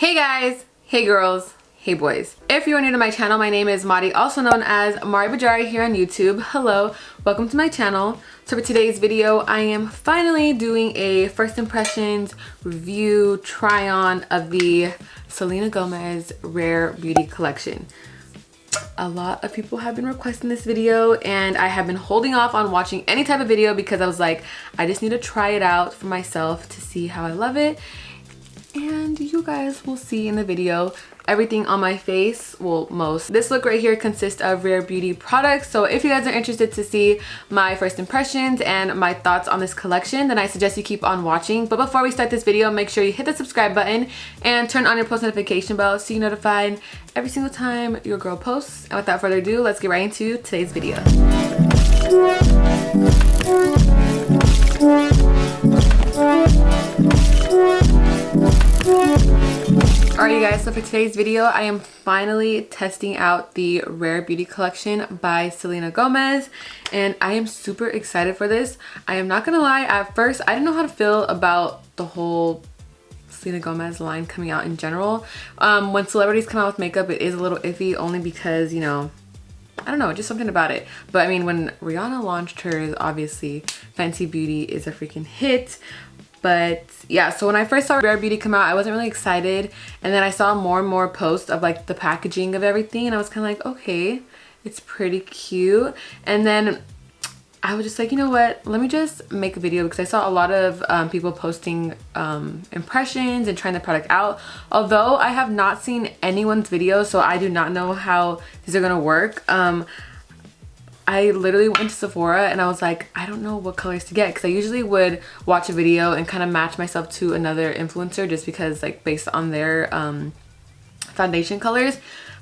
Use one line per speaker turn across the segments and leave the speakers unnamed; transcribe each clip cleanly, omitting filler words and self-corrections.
Hey guys, hey girls, hey boys. If you are new to my channel, my name is Mari, also known as MariiiBajariii here on YouTube. Hello, welcome to my channel. So for today's video, I am finally doing a first impressions review try on of the Selena Gomez Rare Beauty collection. A lot of people have been requesting this video and I have been holding off on watching any type of video because I was like, I just need to try it out for myself to see how I love it. And you guys will see in the video everything on my face, well, most. This look right here consists of Rare Beauty products, so if you guys are interested to see my first impressions and my thoughts on this collection, then I suggest you keep on watching. But before we start this video, make sure you hit the subscribe button and turn on your post notification bell so you're notified every single time your girl posts. And without further ado, let's get right into today's video. Alright you guys, so for today's video, I am finally testing out the Rare Beauty collection by Selena Gomez, and I am super excited for this. I am not gonna lie, at first I didn't know how to feel about the whole Selena Gomez line coming out in general. When celebrities come out with makeup, it is a little iffy, only because, you know, I don't know, just something about it. But I mean, when Rihanna launched hers, obviously Fenty Beauty is a freaking hit. But yeah, so when I first saw Rare Beauty come out, I wasn't really excited. And then I saw more and more posts of like the packaging of everything. And I was kind of like, okay, it's pretty cute. And then I was just like, you know what? Let me just make a video because I saw a lot of people posting impressions and trying the product out. Although I have not seen anyone's video, so I do not know how these are going to work. I literally went to Sephora and I was like, I don't know what colors to get, because I usually would watch a video and kind of match myself to another influencer just because, like, based on their foundation colors.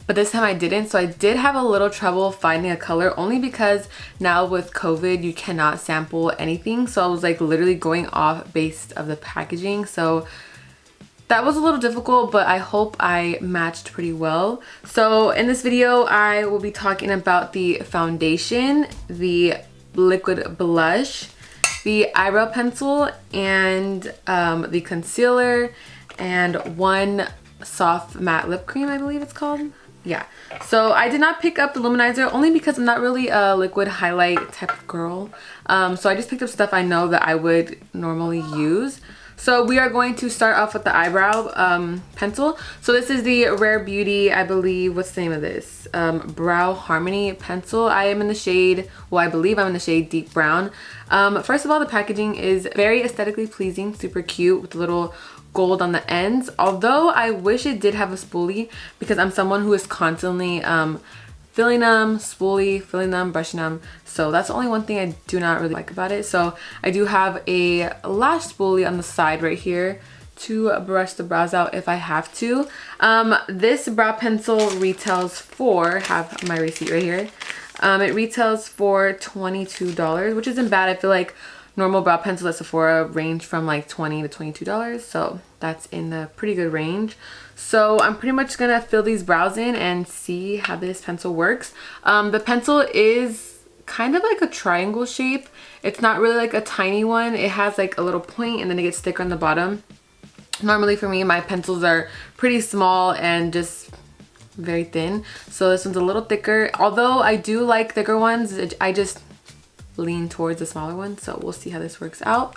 But this time I didn't, so I did have a little trouble finding a color, only because now with COVID you cannot sample anything. So I was like literally going off based of the packaging. So that was a little difficult, but I hope I matched pretty well. So in this video, I will be talking about the foundation, the liquid blush, the eyebrow pencil, and the concealer, and one soft matte lip cream, I believe it's called. Yeah, so I did not pick up the luminizer only because I'm not really a liquid highlight type of girl. So I just picked up stuff I know that I would normally use. So we are going to start off with the eyebrow pencil. So this is the Rare Beauty, I believe, what's the name of this? Brow Harmony pencil. I am in the shade, well, I believe I'm in the shade Deep Brown. First of all, the packaging is very aesthetically pleasing, super cute with a little gold on the ends. Although I wish it did have a spoolie, because I'm someone who is constantly filling them, spoolie, filling them, brushing them. So that's the only one thing I do not really like about it. So I do have a lash spoolie on the side right here to brush the brows out if I have to. This brow pencil retails for, have my receipt right here. It retails for $22, which isn't bad. I feel like normal brow pencils at Sephora range from like $20 to $22. So that's in the pretty good range. So I'm pretty much gonna fill these brows in and see how this pencil works. The pencil is kind of like a triangle shape. It's not really like a tiny one. It has like a little point and then it gets thicker on the bottom. Normally for me, my pencils are pretty small and just very thin. So this one's a little thicker. Although I do like thicker ones, I just lean towards the smaller one. So we'll see how this works out.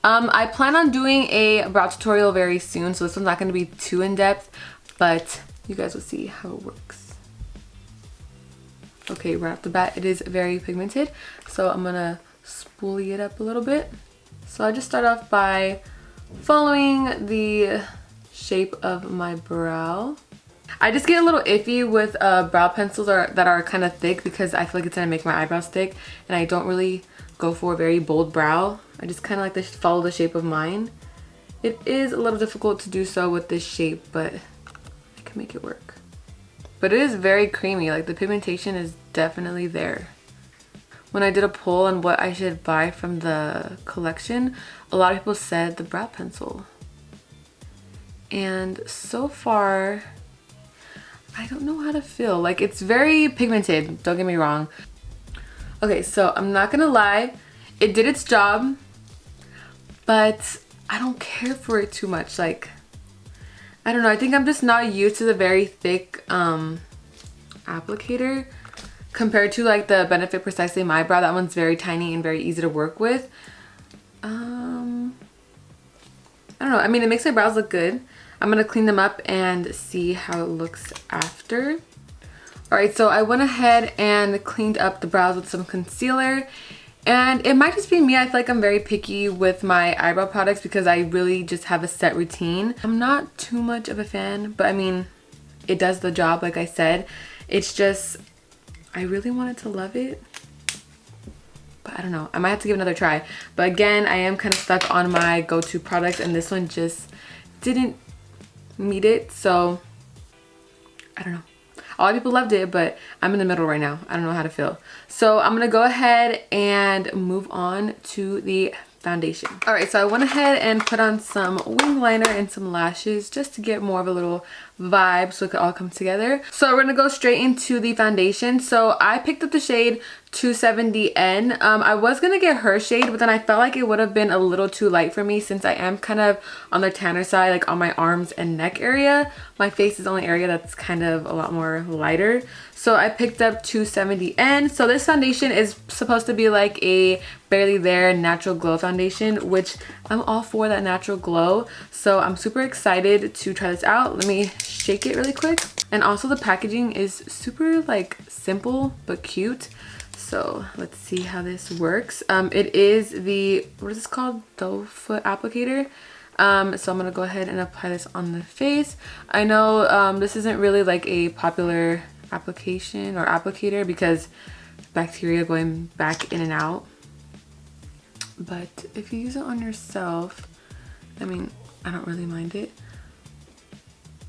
I plan on doing a brow tutorial very soon, so this one's not going to be too in-depth, but you guys will see how it works. Okay, right off the bat, it is very pigmented, so I'm going to spoolie it up a little bit. So I just start off by following the shape of my brow. I just get a little iffy with brow pencils that are kind of thick, because I feel like it's going to make my eyebrows thick, and I don't really go for a very bold brow. I just kind of like to follow the shape of mine. It is a little difficult to do so with this shape, but I can make it work. But it is very creamy, like the pigmentation is definitely there. When I did a poll on what I should buy from the collection, a lot of people said the brow pencil. And so far, I don't know how to feel. Like, it's very pigmented, don't get me wrong. Okay, so I'm not gonna lie, it did its job, but I don't care for it too much. Like, I don't know, I think I'm just not used to the very thick applicator compared to like the Benefit Precisely My Brow. That one's very tiny and very easy to work with. I don't know, I mean, it makes my brows look good. I'm gonna clean them up and see how it looks after. Alright, so I went ahead and cleaned up the brows with some concealer. And it might just be me, I feel like I'm very picky with my eyebrow products because I really just have a set routine. I'm not too much of a fan, but I mean, it does the job like I said. It's just, I really wanted to love it. But I don't know, I might have to give it another try. But again, I am kind of stuck on my go-to product and this one just didn't meet it. So, I don't know. A lot of people loved it, but I'm in the middle right now. I don't know how to feel. So I'm gonna go ahead and move on to the foundation. All right, so I went ahead and put on some wing liner and some lashes just to get more of a little vibe so it could all come together. So we're gonna go straight into the foundation. So I picked up the shade 270N. I was gonna get her shade, but then I felt like it would have been a little too light for me since I am kind of on the tanner side, like on my arms and neck area. My face is the only area that's kind of a lot more lighter. So I picked up 270N. So this foundation is supposed to be like a Barely There natural glow foundation, which I'm all for that natural glow. So I'm super excited to try this out. Let me shake it really quick. And also the packaging is super like simple but cute. So let's see how this works. It is the, what is this called? Doe foot applicator. So I'm gonna go ahead and apply this on the face. I know this isn't really like a popular application or applicator because bacteria going back in and out. But if you use it on yourself, I mean, I don't really mind it.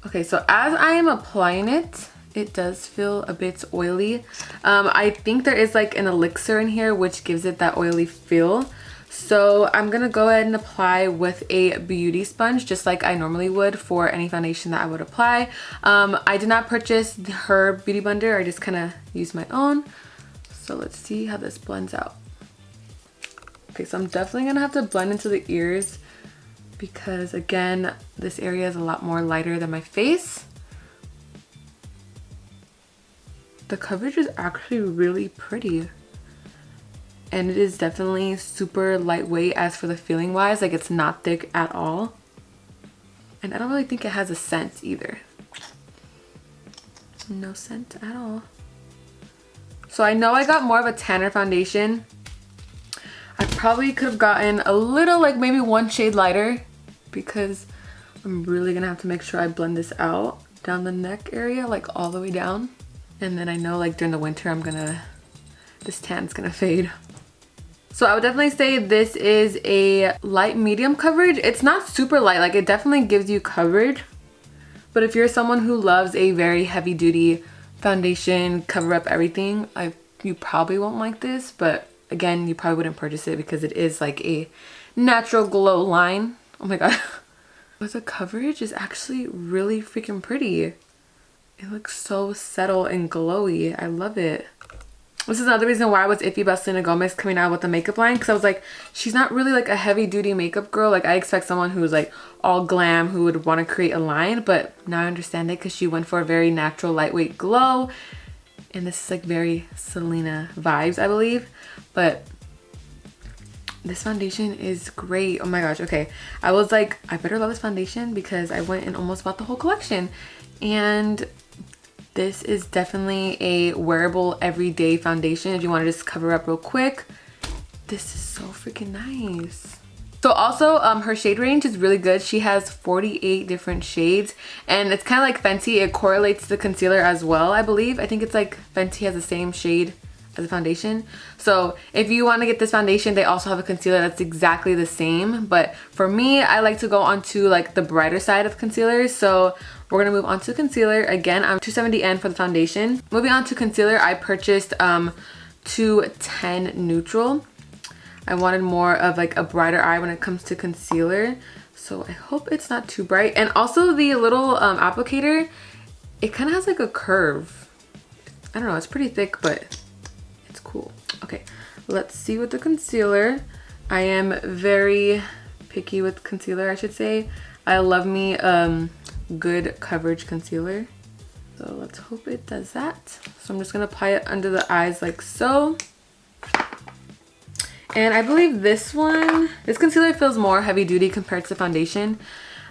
Okay, so as I am applying it, it does feel a bit oily. I think there is like an elixir in here which gives it that oily feel. So I'm gonna go ahead and apply with a beauty sponge just like I normally would for any foundation that I would apply. I did not purchase her beauty blender, I just kind of used my own. So let's see how this blends out. Okay, so I'm definitely gonna have to blend into the ears because again, this area is a lot more lighter than my face. The coverage is actually really pretty. And it is definitely super lightweight as for the feeling wise, like it's not thick at all. And I don't really think it has a scent either. No scent at all. So I know I got more of a tanner foundation. I probably could have gotten a little, like maybe one shade lighter because I'm really gonna have to make sure I blend this out down the neck area, like all the way down. And then I know like during the winter this tan's gonna fade. So I would definitely say this is a light medium coverage. It's not super light, like it definitely gives you coverage. But if you're someone who loves a very heavy duty foundation, cover up everything, you probably won't like this. But again, you probably wouldn't purchase it because it is like a natural glow line. Oh my god. But the coverage is actually really freaking pretty. It looks so subtle and glowy. I love it. This is another reason why I was iffy about Selena Gomez coming out with the makeup line, because I was like, she's not really like a heavy duty makeup girl. Like I expect someone who's like all glam who would want to create a line, but now I understand it because she went for a very natural lightweight glow. And this is like very Selena vibes, I believe. But this foundation is great. Oh my gosh, okay. I was like, I better love this foundation because I went and almost bought the whole collection. And this is definitely a wearable everyday foundation if you want to just cover up real quick. This is so freaking nice. So also her shade range is really good. She has 48 different shades and it's kind of like Fenty. It correlates to the concealer as well, I believe. I think it's like Fenty has the same shade as a foundation. So if you want to get this foundation, they also have a concealer that's exactly the same. But for me, I like to go onto like the brighter side of concealers. So we're gonna move on to concealer. Again, I'm 270N for the foundation. Moving on to concealer, I purchased 210 Neutral. I wanted more of like a brighter eye when it comes to concealer. So I hope it's not too bright. And also the little applicator, it kind of has like a curve. I don't know, it's pretty thick, but it's cool. Okay, let's see with the concealer. I am very picky with concealer, I should say. I love me good coverage concealer. So let's hope it does that. So I'm just gonna apply it under the eyes like so. And I believe this concealer feels more heavy duty compared to the foundation.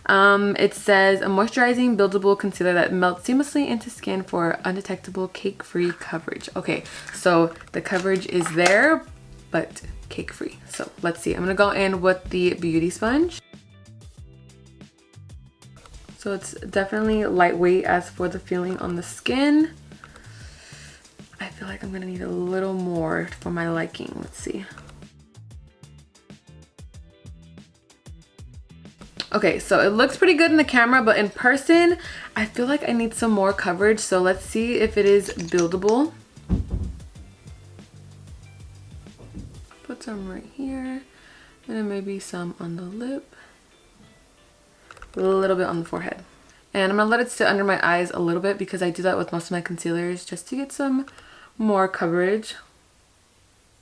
It says a moisturizing buildable concealer that melts seamlessly into skin for undetectable cake-free coverage. Okay, so the coverage is there, but cake-free. So let's see. I'm gonna go in with the beauty sponge. So it's definitely lightweight as for the feeling on the skin. I feel like I'm gonna need a little more for my liking. Let's see. Okay, so it looks pretty good in the camera, but in person, I feel like I need some more coverage. So let's see if it is buildable. Put some right here, and then maybe some on the lip. A little bit on the forehead. And I'm gonna let it sit under my eyes a little bit because I do that with most of my concealers just to get some more coverage.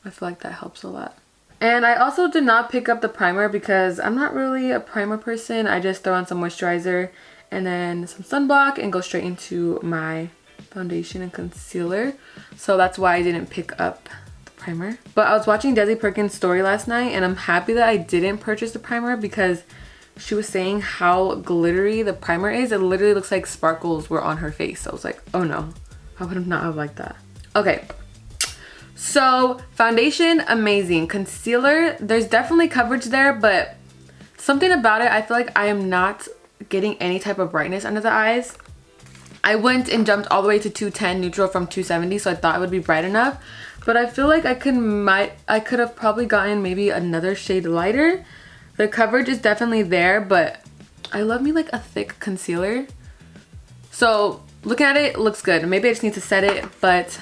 I feel like that helps a lot. And I also did not pick up the primer because I'm not really a primer person. I just throw on some moisturizer and then some sunblock and go straight into my foundation and concealer. So that's why I didn't pick up the primer. But I was watching Desi Perkins' story last night and I'm happy that I didn't purchase the primer because she was saying how glittery the primer is. It literally looks like sparkles were on her face. So I was like, oh no, I would not have liked that. Okay. So foundation, amazing. Concealer, there's definitely coverage there, but something about it, I feel like I am not getting any type of brightness under the eyes. I went and jumped all the way to 210 neutral from 270, so I thought it would be bright enough. But I feel like I could have probably gotten maybe another shade lighter. The coverage is definitely there, but I love me like a thick concealer. So looking at it, it looks good. Maybe I just need to set it, but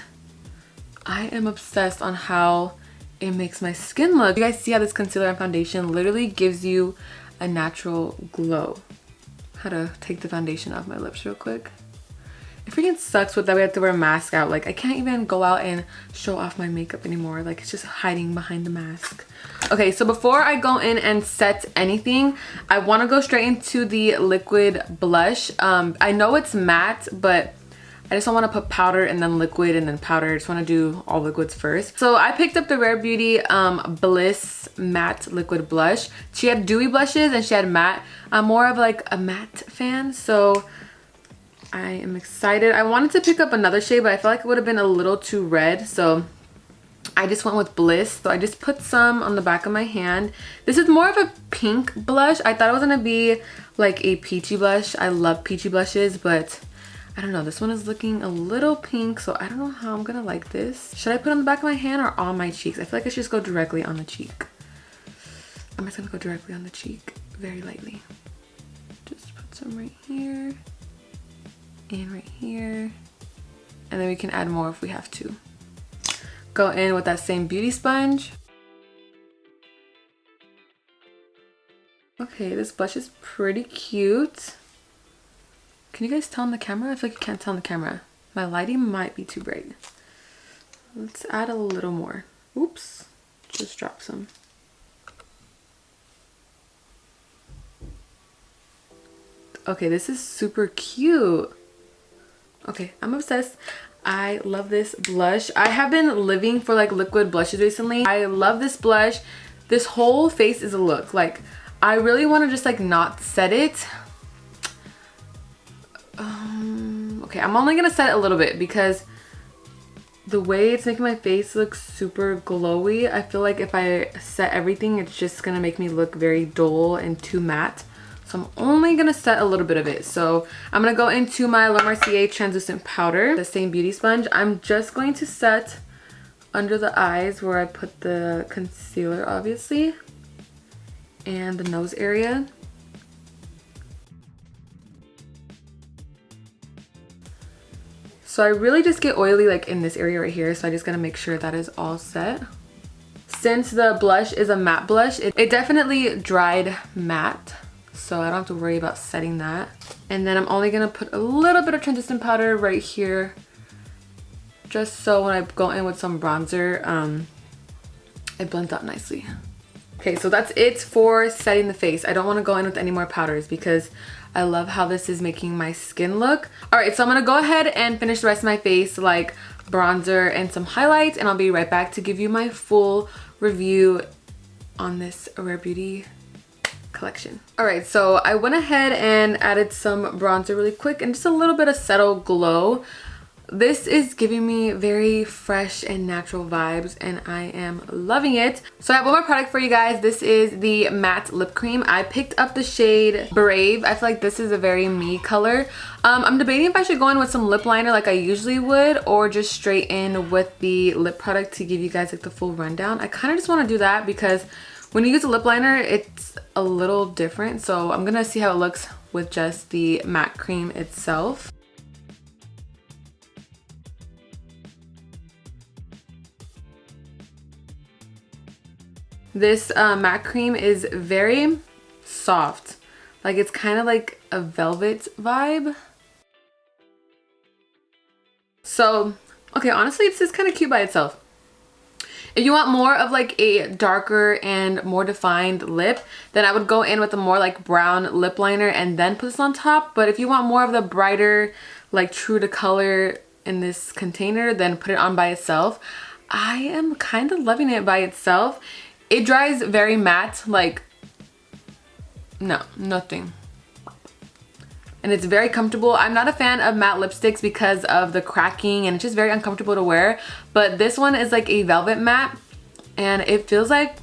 I am obsessed on how it makes my skin look. You guys see how this concealer and foundation literally gives you a natural glow. How to take the foundation off my lips real quick. It freaking sucks with that we have to wear a mask out. Like I can't even go out and show off my makeup anymore. Like it's just hiding behind the mask. Okay, so before I go in and set anything, I want to go straight into the liquid blush. I know it's matte, but I just don't want to put powder and then liquid and then powder. I just want to do all liquids first. So I picked up the Rare Beauty Bliss Matte Liquid Blush. She had dewy blushes and she had matte. I'm more of like a matte fan, so I am excited. I wanted to pick up another shade, but I felt like it would have been a little too red, so I just went with Bliss. So I just put some on the back of my hand. This is more of a pink blush. I thought it was going to be like a peachy blush. I love peachy blushes, but I don't know, this one is looking a little pink, so I don't know how I'm gonna like this. Should I put it on the back of my hand or on my cheeks? I feel like I should just go directly on the cheek. I'm just gonna go directly on the cheek, very lightly. Just put some right here, and right here. And then we can add more if we have to. Go in with that same beauty sponge. Okay, this blush is pretty cute. Can you guys tell in the camera? I feel like you can't tell in the camera. My lighting might be too bright. Let's add a little more. Oops, just drop some. Okay, this is super cute. Okay, I'm obsessed. I love this blush. I have been living for like liquid blushes recently. I love this blush. This whole face is a look. Like, I really want to just like not set it. Okay, I'm only gonna set it a little bit because the way it's making my face look super glowy, I feel like if I set everything, it's just gonna make me look very dull and too matte. So I'm only gonna set a little bit of it. So I'm gonna go into my Laura Mercier translucent powder, the same beauty sponge. I'm just going to set under the eyes where I put the concealer, obviously, and the nose area. So I really just get oily like in this area right here, so I just gotta make sure that is all set. Since the blush is a matte blush, it definitely dried matte, so I don't have to worry about setting that. And then I'm only gonna put a little bit of translucent powder right here, just so when I go in with some bronzer, it blends out nicely. Okay, so that's it for setting the face. I don't want to go in with any more powders because I love how this is making my skin look. All right, so I'm gonna go ahead and finish the rest of my face, like bronzer and some highlights, and I'll be right back to give you my full review on this Rare Beauty collection. All right, so I went ahead and added some bronzer really quick and just a little bit of Settle Glow. This is giving me very fresh and natural vibes and I am loving it. So I have one more product for you guys. This is the matte lip cream. I picked up the shade Brave. I feel like this is a very me color. I'm debating if I should go in with some lip liner like I usually would or just straight in with the lip product to give you guys like the full rundown. I kind of just want to do that because when you use a lip liner, it's a little different. So I'm gonna see how it looks with just the matte cream itself. This matte cream is very soft. Like it's kind of like a velvet vibe. So, okay, honestly, it's just kind of cute by itself. If you want more of like a darker and more defined lip, then I would go in with a more like brown lip liner and then put this on top. But if you want more of the brighter, like true to color in this container, then put it on by itself. I am kind of loving it by itself. It dries very matte, like, no, nothing. And it's very comfortable. I'm not a fan of matte lipsticks because of the cracking and it's just very uncomfortable to wear. But this one is like a velvet matte and it feels like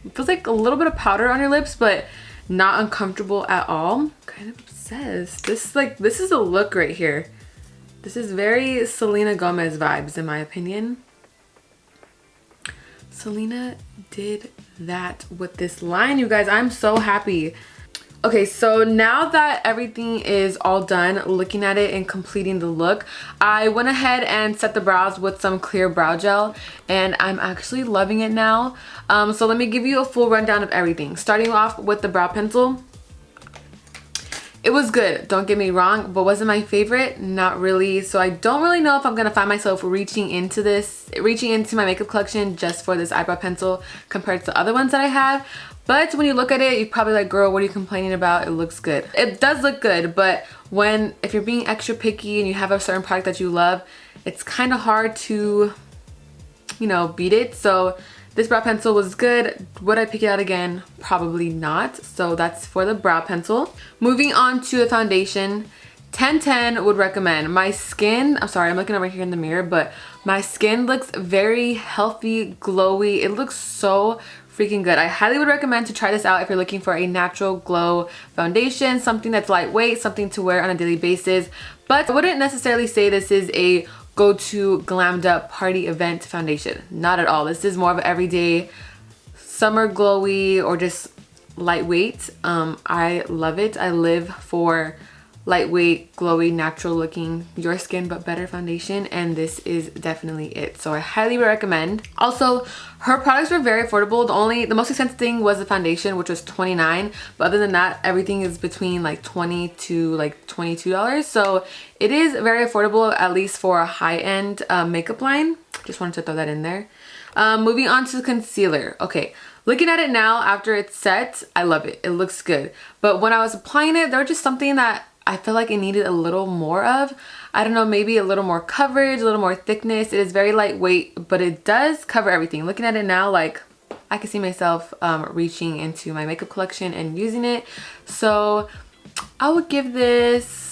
a little bit of powder on your lips, but not uncomfortable at all. Kind of obsessed. This is a look right here. This is very Selena Gomez vibes in my opinion. Selena did that with this line, you guys. I'm so happy. Okay, so now that everything is all done, looking at it and completing the look, I went ahead and set the brows with some clear brow gel and I'm actually loving it now. So let me give you a full rundown of everything. Starting off with the brow pencil. It was good, don't get me wrong, but was it my favorite? Not really. So I don't really know if I'm gonna find myself reaching into my makeup collection just for this eyebrow pencil compared to the other ones that I have. But when you look at it, you're probably like, girl, what are you complaining about? It looks good. It does look good, but if you're being extra picky and you have a certain product that you love, it's kind of hard to, you know, beat it. So this brow pencil was good. Would I pick it out again? Probably not. So that's for the brow pencil. Moving on to the foundation. 10/10 would recommend. My skin, I'm sorry, I'm looking over here in the mirror, but my skin looks very healthy, glowy. It looks so freaking good. I highly would recommend to try this out if you're looking for a natural glow foundation, something that's lightweight, something to wear on a daily basis. But I wouldn't necessarily say this is a go-to glammed up party event foundation. Not at all. This is more of an everyday summer glowy or just lightweight. I love it. I live for lightweight, glowy, natural looking, your skin but better foundation, and this is definitely it. So I highly recommend. Also, her products were very affordable. The most expensive thing was the foundation, which was $29, but other than that, everything is between like $20 to like $22. So it is very affordable, at least for a high-end makeup line. Just wanted to throw that in there. Moving on to the concealer. Okay, looking at it now after it's set, I love it. It looks good. But when I was applying it, there was just something that I feel like it needed a little more of. I don't know, maybe a little more coverage, a little more thickness. It is very lightweight, but it does cover everything. Looking at it now, like, I can see myself reaching into my makeup collection and using it. So I would give this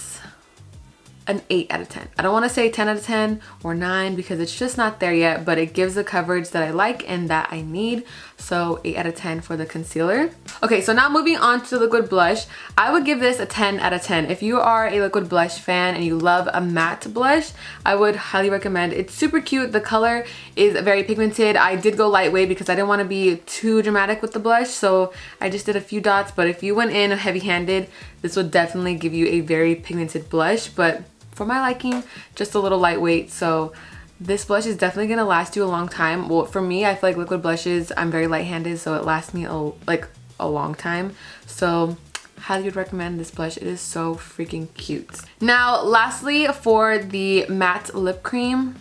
an 8 out of 10. I don't want to say 10 out of 10 or 9 because it's just not there yet, but it gives the coverage that I like and that I need. So 8 out of 10 for the concealer. Okay, so now moving on to the liquid blush, I would give this a 10 out of 10. If you are a liquid blush fan and you love a matte blush, I would highly recommend. It's super cute. The color is very pigmented. I did go lightweight because I didn't want to be too dramatic with the blush, so I just did a few dots. But if you went in heavy-handed, this would definitely give you a very pigmented blush, but for my liking, just a little lightweight. So this blush is definitely gonna last you a long time. Well, for me, I feel like liquid blushes, I'm very light-handed, so it lasts me a long time. So highly would recommend this blush. It is so freaking cute. Now, lastly, for the matte lip cream,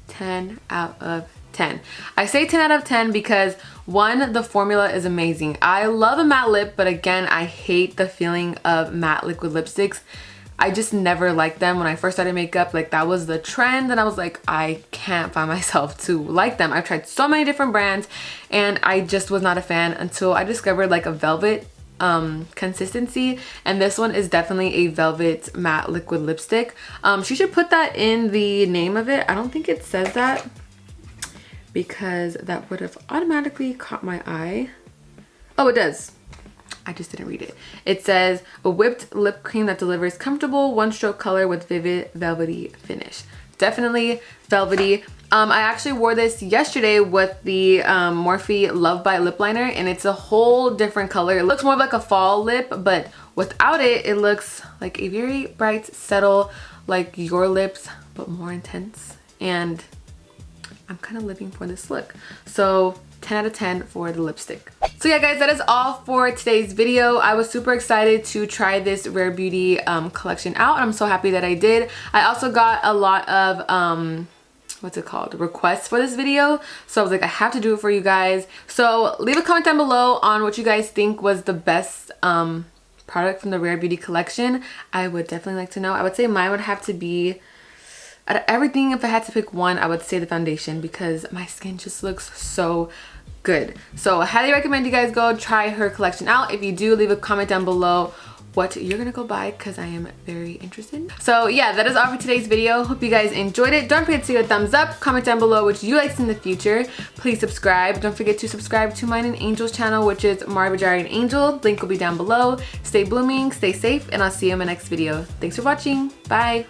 10 out of 10. I say 10 out of 10 because one, the formula is amazing. I love a matte lip, but again, I hate the feeling of matte liquid lipsticks. I just never liked them. When I first started makeup, like that was the trend, and I was like, I can't find myself to like them. I've tried so many different brands and I just was not a fan until I discovered like a velvet consistency, and this one is definitely a velvet matte liquid lipstick. She should put that in the name of it. I don't think it says that because that would have automatically caught my eye. Oh, it does. I just didn't read it. It says a whipped lip cream that delivers comfortable one-stroke color with vivid velvety finish. Definitely velvety. I actually wore this yesterday with the Morphe Love Bite lip liner, and it's a whole different color. It looks more like a fall lip, but without it, it looks like a very bright, subtle, like your lips, but more intense. And I'm kind of living for this look. So 10 out of 10 for the lipstick. So yeah guys, that is all for today's video. I was super excited to try this Rare Beauty collection out. I'm so happy that I did. I also got a lot of what's it called, requests for this video, so I was like, I have to do it for you guys. So leave a comment down below on what you guys think was the best product from the Rare Beauty collection. I would definitely like to know. I would say mine would have to be, out of everything, if I had to pick one, I would say the foundation, because my skin just looks so good. So I highly recommend you guys go try her collection out. If you do, leave a comment down below what you're gonna go buy, because I am very interested. So yeah, that is all for today's video. Hope you guys enjoyed it. Don't forget to give a thumbs up, comment down below what you like in the future. Please subscribe. Don't forget to subscribe to mine and Angel's channel, which is MariiiBajariii and Angel. Link will be down below. Stay blooming, stay safe, and I'll see you in my next video. Thanks for watching. Bye.